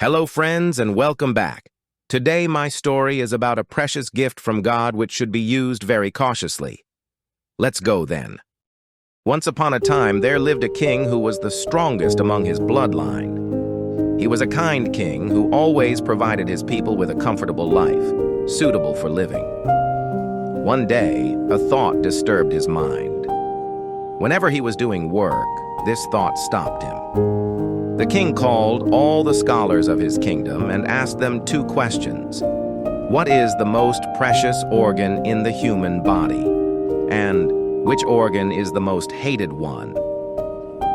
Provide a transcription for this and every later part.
Hello, friends, and welcome back. Today, my story is about a precious gift from God which should be used very cautiously. Let's go, then. Once upon a time, there lived a king who was the strongest among his bloodline. He was a kind king who always provided his people with a comfortable life, suitable for living. One day, a thought disturbed his mind. Whenever he was doing work, this thought stopped him. The king called all the scholars of his kingdom and asked them two questions. What is the most precious organ in the human body? And which organ is the most hated one?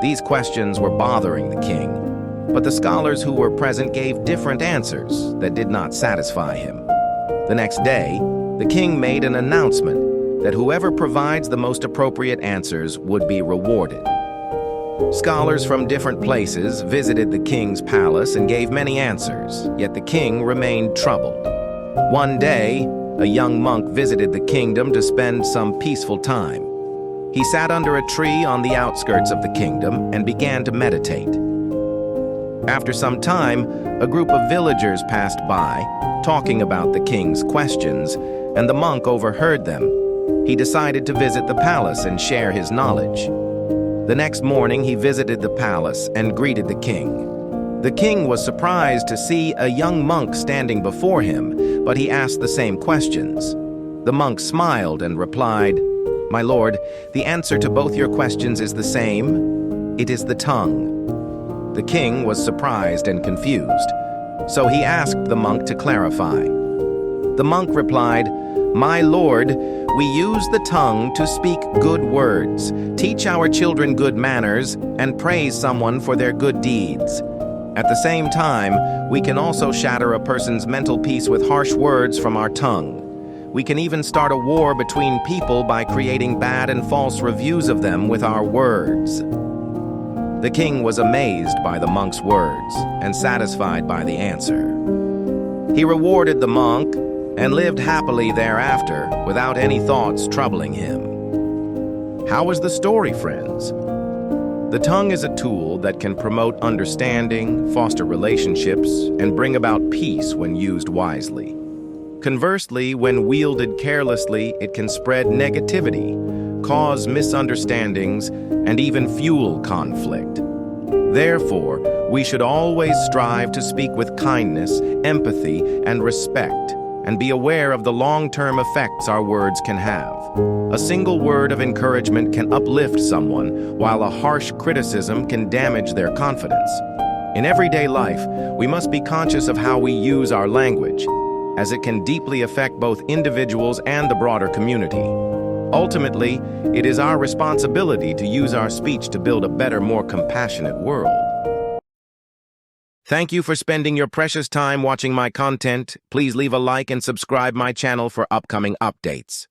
These questions were bothering the king, but the scholars who were present gave different answers that did not satisfy him. The next day, the king made an announcement that whoever provides the most appropriate answers would be rewarded. Scholars from different places visited the king's palace and gave many answers, yet the king remained troubled. One day, a young monk visited the kingdom to spend some peaceful time. He sat under a tree on the outskirts of the kingdom and began to meditate. After some time, a group of villagers passed by, talking about the king's questions, and the monk overheard them. He decided to visit the palace and share his knowledge. The next morning, he visited the palace and greeted the king. The king was surprised to see a young monk standing before him, but he asked the same questions. The monk smiled and replied, "My lord, the answer to both your questions is the same. It is the tongue." The king was surprised and confused, so he asked the monk to clarify. The monk replied, "My lord, we use the tongue to speak good words, teach our children good manners, and praise someone for their good deeds. At the same time, we can also shatter a person's mental peace with harsh words from our tongue. We can even start a war between people by creating bad and false reviews of them with our words." The king was amazed by the monk's words and satisfied by the answer. He rewarded the monk and lived happily thereafter without any thoughts troubling him. How was the story, friends? The tongue is a tool that can promote understanding, foster relationships, and bring about peace when used wisely. Conversely, when wielded carelessly, it can spread negativity, cause misunderstandings, and even fuel conflict. Therefore, we should always strive to speak with kindness, empathy, and respect, and be aware of the long-term effects our words can have. A single word of encouragement can uplift someone, while a harsh criticism can damage their confidence. In everyday life, we must be conscious of how we use our language, as it can deeply affect both individuals and the broader community. Ultimately, it is our responsibility to use our speech to build a better, more compassionate world. Thank you for spending your precious time watching my content. Please leave a like and subscribe my channel for upcoming updates.